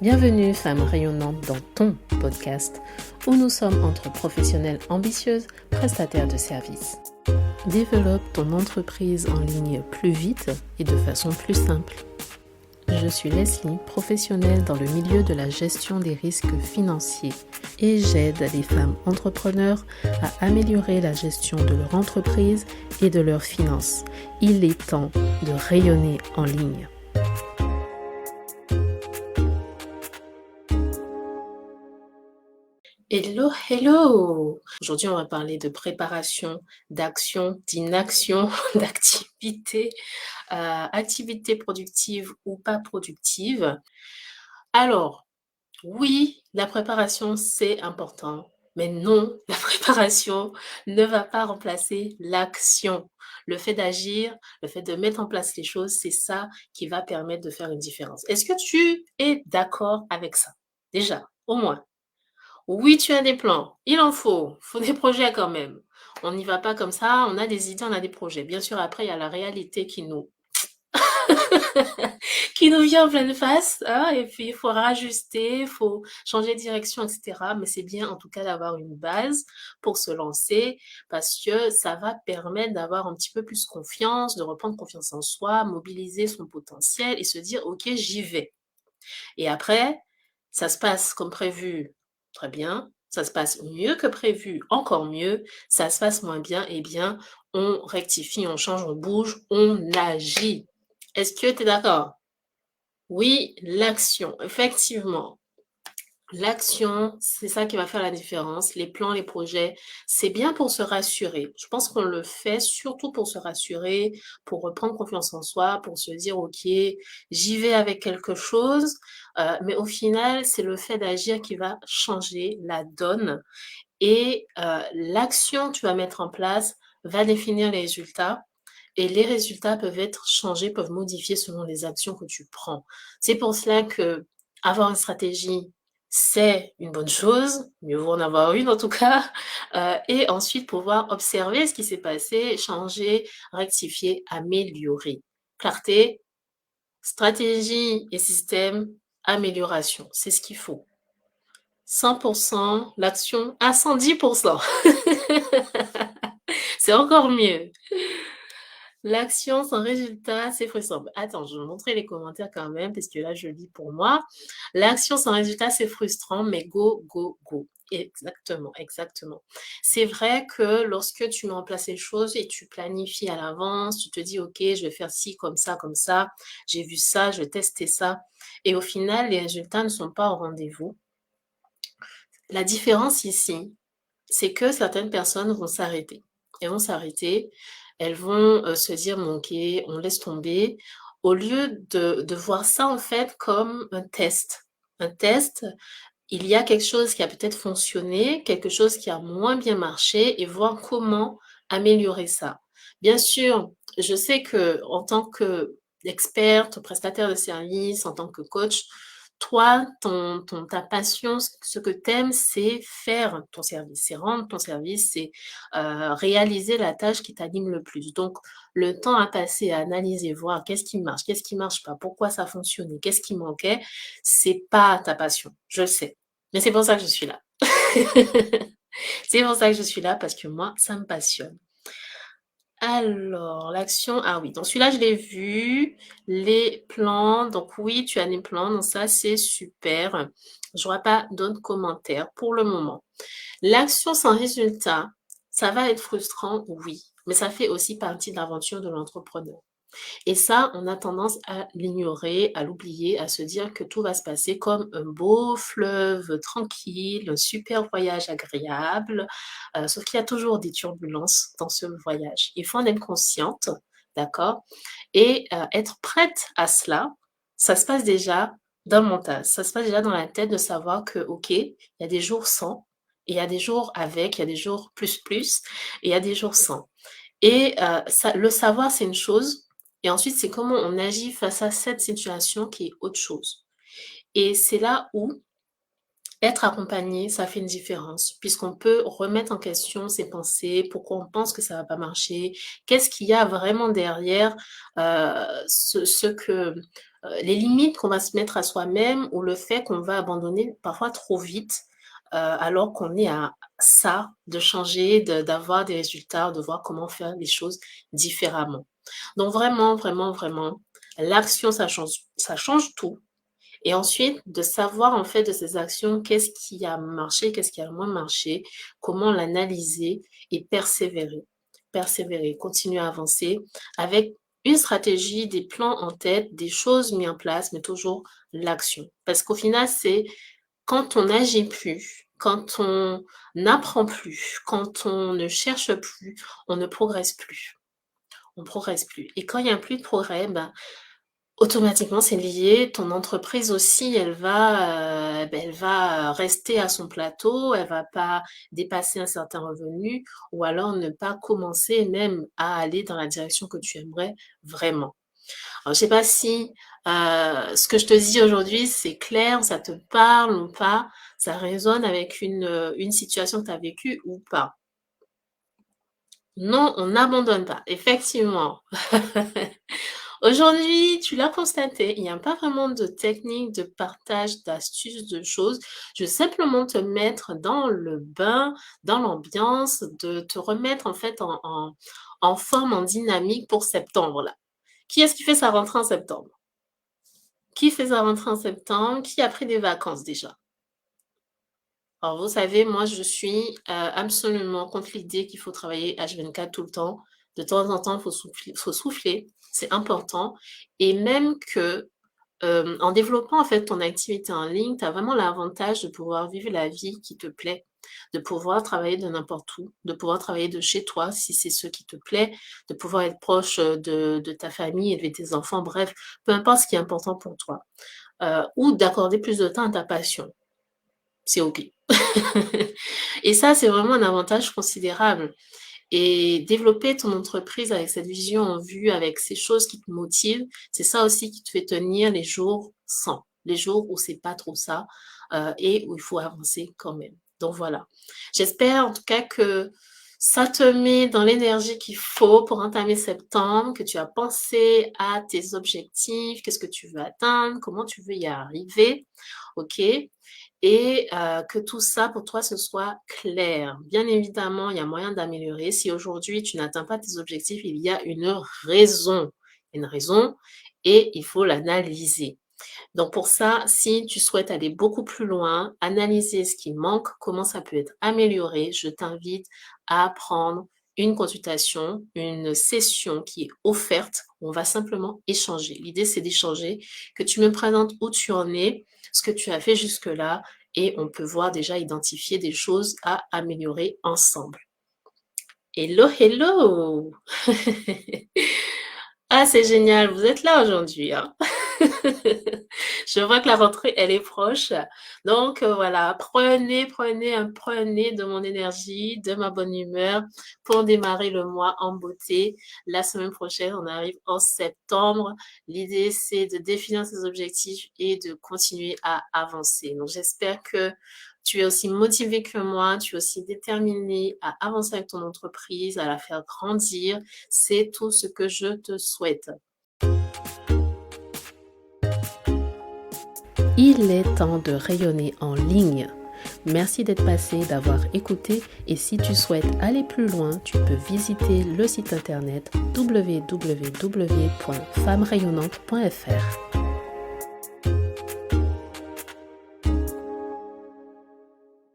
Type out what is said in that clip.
Bienvenue femme rayonnante dans ton podcast où nous sommes entre professionnelles ambitieuses, prestataires de services. Développe ton entreprise en ligne plus vite et de façon plus simple. Je suis Leslie, professionnelle dans le milieu de la gestion des risques financiers et j'aide les femmes entrepreneurs à améliorer la gestion de leur entreprise et de leurs finances. Il est temps de rayonner en ligne. Hello, hello! Aujourd'hui, on va parler de préparation, d'action, d'inaction, d'activité, activité productive ou pas productive. Alors, oui, la préparation, c'est important, mais non, la préparation ne va pas remplacer l'action. Le fait d'agir, le fait de mettre en place les choses, c'est ça qui va permettre de faire une différence. Est-ce que tu es d'accord avec ça? Déjà, au moins. Oui, tu as des plans. Il en faut des projets quand même. On n'y va pas comme ça, on a des idées, on a des projets. Bien sûr, après, il y a la réalité qui nous qui nous vient en pleine face, hein, et puis il faut rajuster, il faut changer de direction, etc. Mais c'est bien en tout cas d'avoir une base pour se lancer parce que ça va permettre d'avoir un petit peu plus confiance, de reprendre confiance en soi, mobiliser son potentiel et se dire: «OK, j'y vais». Et après, ça se passe comme prévu, très bien. Ça se passe mieux que prévu, encore mieux. Ça se passe moins bien, eh bien, on rectifie, on change, on bouge, on agit. Est-ce que tu es d'accord? Oui, l'action, effectivement. L'action, c'est ça qui va faire la différence. Les plans, les projets, c'est bien pour se rassurer. Je pense qu'on le fait surtout pour se rassurer, pour reprendre confiance en soi, pour se dire: «OK, j'y vais avec quelque chose», mais au final, c'est le fait d'agir qui va changer la donne et l'action que tu vas mettre en place va définir les résultats et les résultats peuvent être changés, peuvent modifier selon les actions que tu prends. C'est pour cela qu'avoir une stratégie, c'est une bonne chose, mieux vaut en avoir une en tout cas, et ensuite pouvoir observer ce qui s'est passé, changer, rectifier, améliorer. Clarté, stratégie et système, amélioration, c'est ce qu'il faut. 100%, l'action à 110%. C'est encore mieux. L'action sans résultat, c'est frustrant. Attends, je vais montrer les commentaires quand même, parce que là, je lis pour moi. L'action sans résultat, c'est frustrant, mais go, go, go. Exactement, exactement. C'est vrai que lorsque tu mets en place les choses et tu planifies à l'avance, tu te dis, OK, je vais faire ci, comme ça, j'ai vu ça, je vais tester ça. Et au final, les résultats ne sont pas au rendez-vous. La différence ici, c'est que certaines personnes vont s'arrêter. Elles vont s'arrêter, elles vont, se dire: «Bon OK, on laisse tomber», au lieu de voir ça en fait comme un test. Un test, il y a quelque chose qui a peut-être fonctionné, quelque chose qui a moins bien marché et voir comment améliorer ça. Bien sûr, je sais qu'en tant qu'experte, prestataire de service, en tant que coach, toi, ta passion, ce que tu aimes, c'est faire ton service, c'est rendre ton service, c'est, réaliser la tâche qui t'anime le plus. Donc le temps à passer à analyser, voir qu'est-ce qui marche pas, pourquoi ça fonctionnait, qu'est-ce qui manquait, c'est pas ta passion, je le sais. Mais c'est pour ça que je suis là. C'est pour ça que je suis là parce que moi, ça me passionne. Alors, l'action, ah oui, donc celui-là, je l'ai vu. Les plans, donc oui, tu as des plans, donc ça, c'est super. Je vois pas d'autres commentaires pour le moment. L'action sans résultat, ça va être frustrant, oui, mais ça fait aussi partie de l'aventure de l'entrepreneur. Et ça, on a tendance à l'ignorer, à l'oublier, à se dire que tout va se passer comme un beau fleuve tranquille, un super voyage agréable, sauf qu'il y a toujours des turbulences dans ce voyage. Il faut en être consciente, d'accord? Et être prête à cela, ça se passe déjà dans le mental, ça se passe déjà dans la tête de savoir que, OK, il y a des jours sans, et il y a des jours avec, il y a des jours plus, et il y a des jours sans. Et ça le savoir, c'est une chose et ensuite, c'est comment on agit face à cette situation qui est autre chose. Et c'est là où être accompagné, ça fait une différence, puisqu'on peut remettre en question ses pensées, pourquoi on pense que ça va pas marcher, qu'est-ce qu'il y a vraiment derrière, ce que les limites qu'on va se mettre à soi-même ou le fait qu'on va abandonner parfois trop vite, alors qu'on est à ça de changer, d'avoir des résultats, de voir comment faire les choses différemment. Donc vraiment, vraiment, vraiment, l'action, ça change tout. Et ensuite, de savoir en fait de ces actions, qu'est-ce qui a marché, qu'est-ce qui a moins marché, comment l'analyser et persévérer. Persévérer, continuer à avancer avec une stratégie, des plans en tête, des choses mises en place, mais toujours l'action. Parce qu'au final, c'est quand on n'agit plus, quand on n'apprend plus, quand on ne cherche plus, on ne progresse plus. On progresse plus. Et quand il y a plus de progrès, ben, automatiquement, c'est lié. Ton entreprise aussi, elle va rester à son plateau, elle va pas dépasser un certain revenu ou alors ne pas commencer même à aller dans la direction que tu aimerais vraiment. Alors, je sais pas si ce que je te dis aujourd'hui, c'est clair, ça te parle ou pas, ça résonne avec une situation que tu as vécue ou pas. Non, on n'abandonne pas, effectivement. Aujourd'hui, tu l'as constaté, il n'y a pas vraiment de technique de partage d'astuces, de choses. Je veux simplement te mettre dans le bain, dans l'ambiance, de te remettre en fait en forme, en dynamique pour septembre là. Qui est-ce qui fait sa rentrée en septembre? Qui fait sa rentrée en septembre? Qui a pris des vacances déjà? Alors vous savez, moi je suis absolument contre l'idée qu'il faut travailler H24 tout le temps. De temps en temps, faut souffler, c'est important. Et même que en développant en fait ton activité en ligne, tu as vraiment l'avantage de pouvoir vivre la vie qui te plaît, de pouvoir travailler de n'importe où, de pouvoir travailler de chez toi si c'est ce qui te plaît, de pouvoir être proche de ta famille, élever tes enfants, bref, peu importe ce qui est important pour toi. Ou d'accorder plus de temps à ta passion. C'est OK. Et ça, c'est vraiment un avantage considérable. Et développer ton entreprise avec cette vision en vue, avec ces choses qui te motivent, c'est ça aussi qui te fait tenir les jours sans, les jours où c'est pas trop ça, et où il faut avancer quand même. Donc voilà. J'espère en tout cas que ça te met dans l'énergie qu'il faut pour entamer septembre, que tu as pensé à tes objectifs, qu'est-ce que tu veux atteindre, comment tu veux y arriver, OK? Et que tout ça pour toi ce soit clair. Bien évidemment, il y a moyen d'améliorer. Si aujourd'hui tu n'atteins pas tes objectifs, il y a une raison et il faut l'analyser. Donc pour ça, si tu souhaites aller beaucoup plus loin, analyser ce qui manque, comment ça peut être amélioré, je t'invite à prendre une consultation, une session qui est offerte. On va simplement échanger. L'idée, c'est d'échanger, que tu me présentes où tu en es, ce que tu as fait jusque-là, et on peut voir déjà identifier des choses à améliorer ensemble. Hello, hello! Ah, c'est génial, vous êtes là aujourd'hui, hein. Je vois que la rentrée, elle est proche. Donc, voilà, prenez de mon énergie, de ma bonne humeur pour démarrer le mois en beauté. La semaine prochaine, on arrive en septembre. L'idée, c'est de définir ses objectifs et de continuer à avancer. Donc, j'espère que tu es aussi motivé que moi, tu es aussi déterminé à avancer avec ton entreprise, à la faire grandir. C'est tout ce que je te souhaite. Il est temps de rayonner en ligne. Merci d'être passé, d'avoir écouté et si tu souhaites aller plus loin, tu peux visiter le site internet www.femmerayonnante.fr.